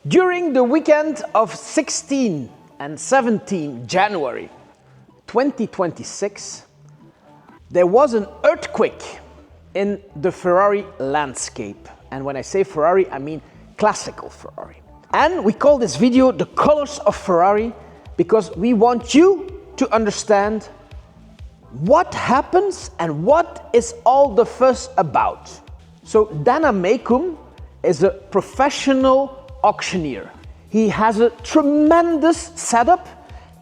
During the weekend of 16 and 17 January 2026, there was an earthquake in the Ferrari landscape. And when I say Ferrari, I mean classical Ferrari. And we call this video the Colours of Ferrari because we want you to understand what happens and what is all the fuss about. So Dana Mekum is a professional auctioneer. He has a tremendous setup,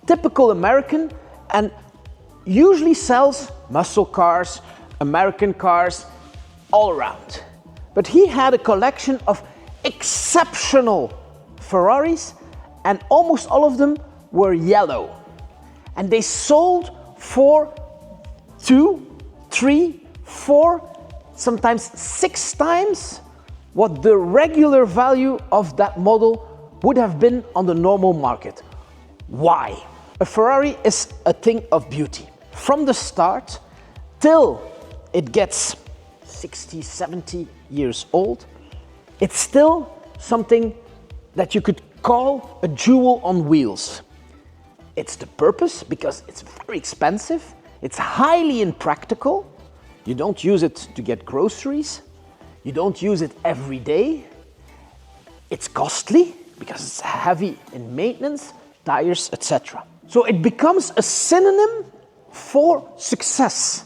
typical American, and usually sells muscle cars, American cars, all around. But he had a collection of exceptional Ferraris, and almost all of them were yellow. And they sold for 2, 3, 4, sometimes 6 times what the regular value of that model would have been on the normal market. Why? A Ferrari is a thing of beauty. From the start till it gets 60, 70 years old, it's still something that you could call a jewel on wheels. It's the purpose because it's very expensive, it's highly impractical, you don't use it to get groceries, you don't use it every day, it's costly because it's heavy in maintenance, tires, etc. So it becomes a synonym for success.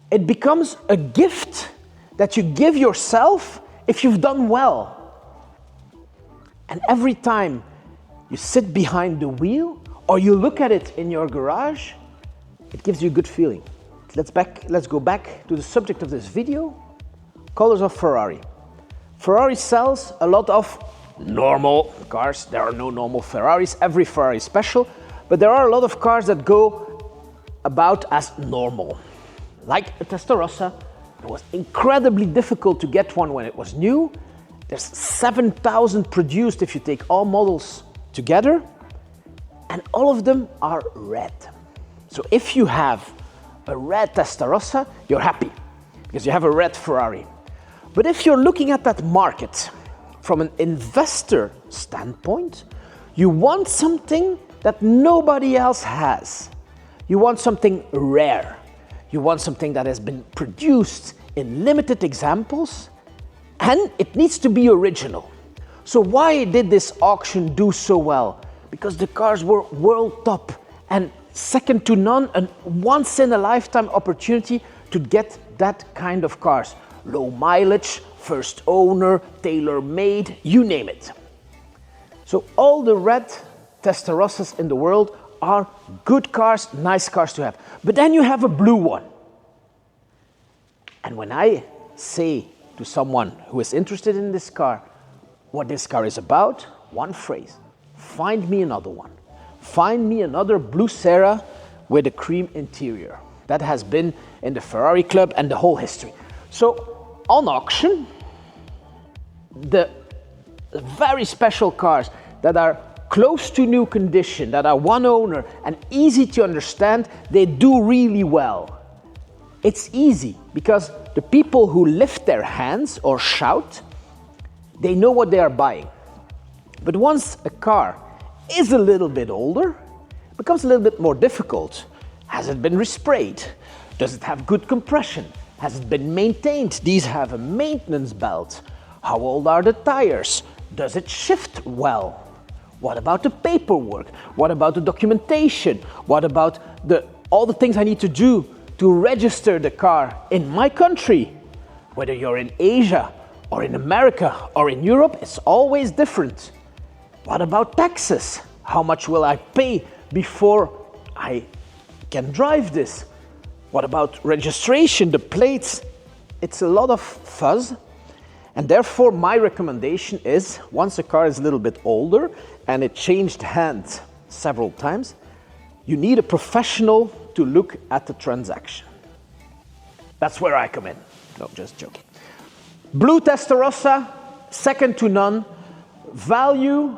It becomes a gift that you give yourself if you've done well. And every time you sit behind the wheel or you look at it in your garage, it gives you a good feeling. Let's go back to the subject of this video, Colours of Ferrari. Ferrari sells a lot of normal cars. There are no normal Ferraris. Every Ferrari is special, but there are a lot of cars that go about as normal. Like a Testarossa, it was incredibly difficult to get one when it was new. There's 7,000 produced if you take all models together, and all of them are red. So if you have a red Testarossa, you're happy because you have a red Ferrari. But if you're looking at that market from an investor standpoint, you want something that nobody else has. You want something rare. You want something that has been produced in limited examples, and it needs to be original. So why did this auction do so well? Because the cars were world top and second to none, a once in a lifetime opportunity to get that kind of cars. Low mileage, first owner, tailor-made, you name it. So all the red Testarossas in the world are good cars, nice cars to have. But then you have a blue one. And when I say to someone who is interested in this car what this car is about, one phrase: find me another one. Find me another blue Serra with a cream interior. That has been in the Ferrari club and the whole history. So on auction, the very special cars that are close to new condition, that are one owner and easy to understand, they do really well. It's easy because the people who lift their hands or shout, they know what they are buying. But once a car is a little bit older, it becomes a little bit more difficult. Has it been resprayed? Does it have good compression? Has it been maintained? These have a maintenance belt. How old are the tires? Does it shift well? What about the paperwork? What about the documentation? What about all the things I need to do to register the car in my country? Whether you're in Asia or in America or in Europe, it's always different. What about taxes? How much will I pay before I can drive this? What about registration, the plates? It's a lot of fuzz. And therefore, my recommendation is, once a car is a little bit older and it changed hands several times, you need a professional to look at the transaction. That's where I come in. No, just joking. Blue Testarossa, second to none. Value,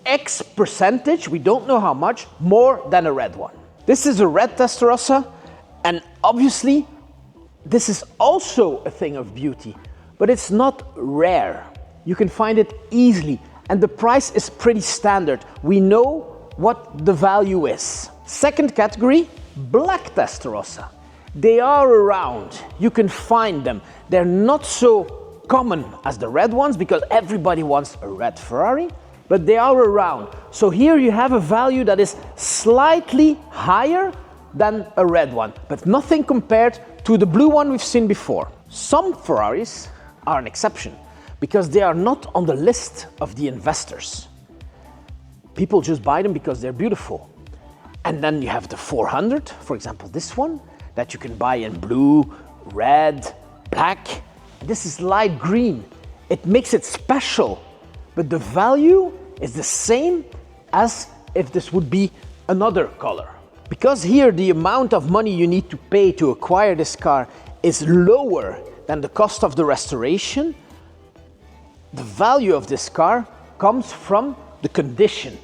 X percentage, we don't know how much, more than a red one. This is a red Testarossa, and obviously, this is also a thing of beauty. But it's not rare. You can find it easily and the price is pretty standard. We know what the value is. Second category, black Testarossa. They are around, you can find them. They're not so common as the red ones because everybody wants a red Ferrari, but they are around. So here you have a value that is slightly higher than a red one, but nothing compared to the blue one we've seen before. Some Ferraris are an exception because they are not on the list of the investors. People just buy them because they're beautiful. And then you have the 400, for example, this one, that you can buy in blue, red, black. This is light green. It makes it special, but the value is the same as if this would be another color. Because here the amount of money you need to pay to acquire this car is lower than the cost of the restoration, the value of this car comes from the condition.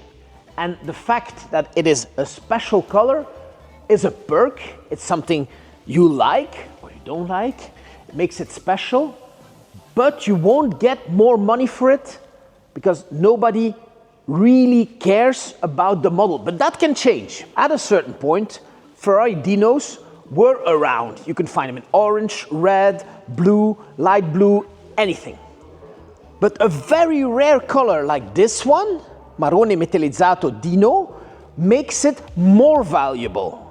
And the fact that it is a special color is a perk. It's something you like or you don't like. It makes it special, but you won't get more money for it because nobody really cares about the model. But that can change. At a certain point, Ferrari Dinos were around. You can find them in orange, red, blue, light blue, anything. But a very rare color like this one, Marrone Metallizzato Dino, makes it more valuable.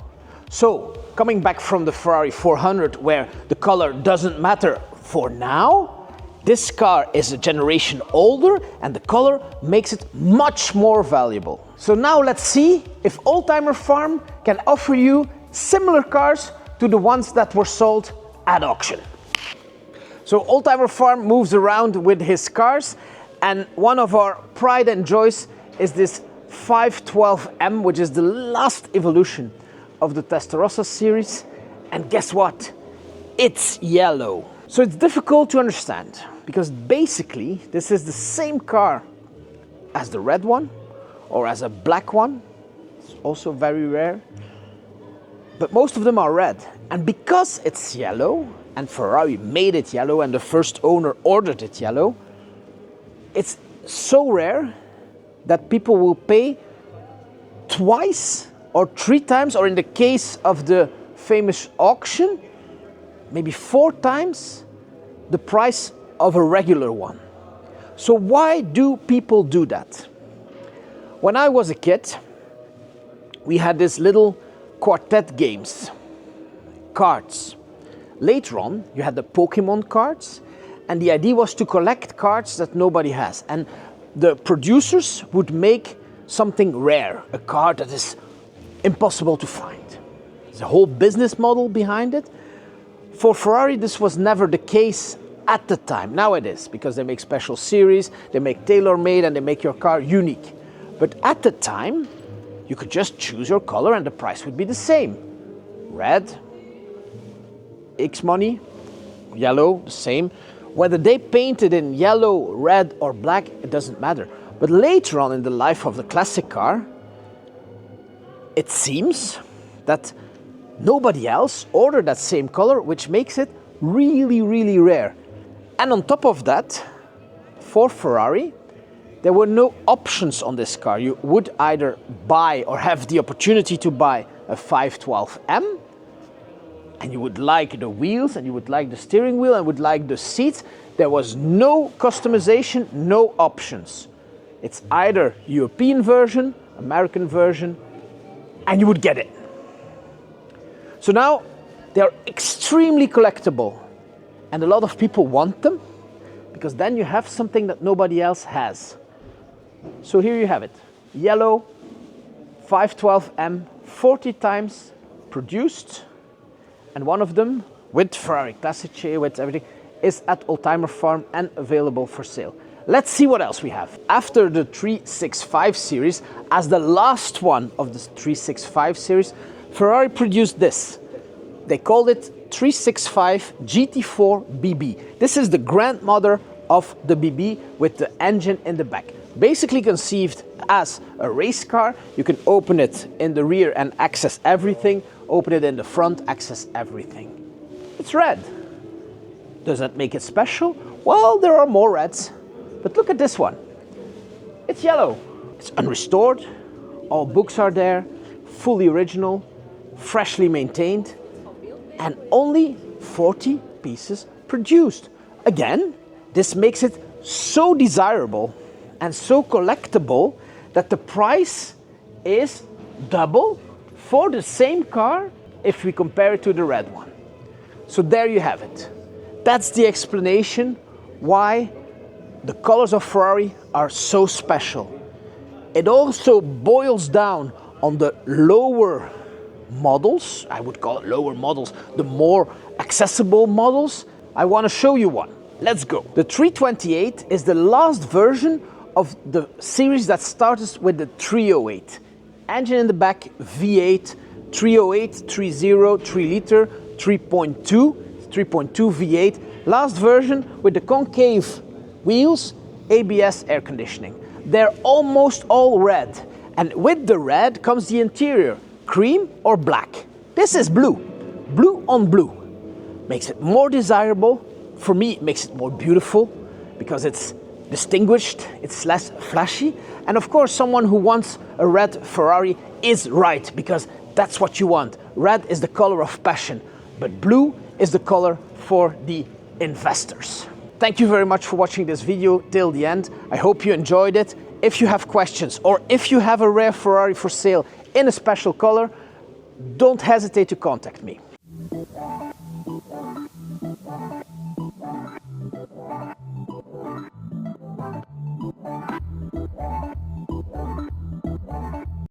So, coming back from the Ferrari 400 where the color doesn't matter for now, this car is a generation older and the color makes it much more valuable. So now let's see if Oldtimerfarm can offer you similar cars to the ones that were sold at auction. So Oldtimerfarm moves around with his cars, and one of our pride and joys is this 512M, which is the last evolution of the Testarossa series. And guess what? It's yellow. So it's difficult to understand because basically this is the same car as the red one or as a black one. It's also very rare. But most of them are red. And because it's yellow, and Ferrari made it yellow and the first owner ordered it yellow, it's so rare that people will pay twice or 3 times, or in the case of the famous auction, maybe 4 times the price of a regular one. So why do people do that? When I was a kid, we had this little quartet games, cards. Later on, you had the Pokemon cards, and the idea was to collect cards that nobody has. And the producers would make something rare, a card that is impossible to find. There's a whole business model behind it. For Ferrari, this was never the case at the time. Now it is, because they make special series, they make tailor-made, and they make your car unique. But at the time, you could just choose your color and the price would be the same. Red, X money, yellow, the same. Whether they painted in yellow, red, or black, it doesn't matter. But later on in the life of the classic car, it seems that nobody else ordered that same color, which makes it really, really rare. And on top of that, for Ferrari, there were no options on this car. You would either buy or have the opportunity to buy a 512M, and you would like the wheels, and you would like the steering wheel, and would like the seats. There was no customization, no options. It's either European version, American version, and you would get it. So now they are extremely collectible, and a lot of people want them because then you have something that nobody else has. So here you have it, yellow 512M, 40 times produced, and one of them with Ferrari Classice, with everything, is at Oldtimerfarm and available for sale. Let's see what else we have. After the 365 series, as the last one of the 365 series, Ferrari produced this. They called it 365 GT4 BB. This is the grandmother of the BB with the engine in the back. Basically conceived as a race car. You can open it in the rear and access everything. Open it in the front, access everything. It's red. Does that make it special? Well, there are more reds. But look at this one. It's yellow. It's unrestored. All books are there, fully original, freshly maintained, and only 40 pieces produced. Again, this makes it so desirable and so collectible that the price is double for the same car if we compare it to the red one. So there you have it. That's the explanation why the Colours of Ferrari are so special. It also boils down on the lower models, I would call it lower models, the more accessible models. I want to show you one. Let's go. The 328 is the last version of the series that started with the 308. Engine in the back, V8, 308, 3.0, 3 liter, 3.2 V8. Last version with the concave wheels, ABS air conditioning. They're almost all red. And with the red comes the interior, cream or black. This is blue, blue on blue. Makes it more desirable. For me, it makes it more beautiful because it's distinguished, it's less flashy. And of course, someone who wants a red Ferrari is right, because that's what you want. Red is the color of passion, but blue is the color for the investors. Thank you very much for watching this video till the end. I hope you enjoyed it. If you have questions or if you have a rare Ferrari for sale in a special color, don't hesitate to contact me.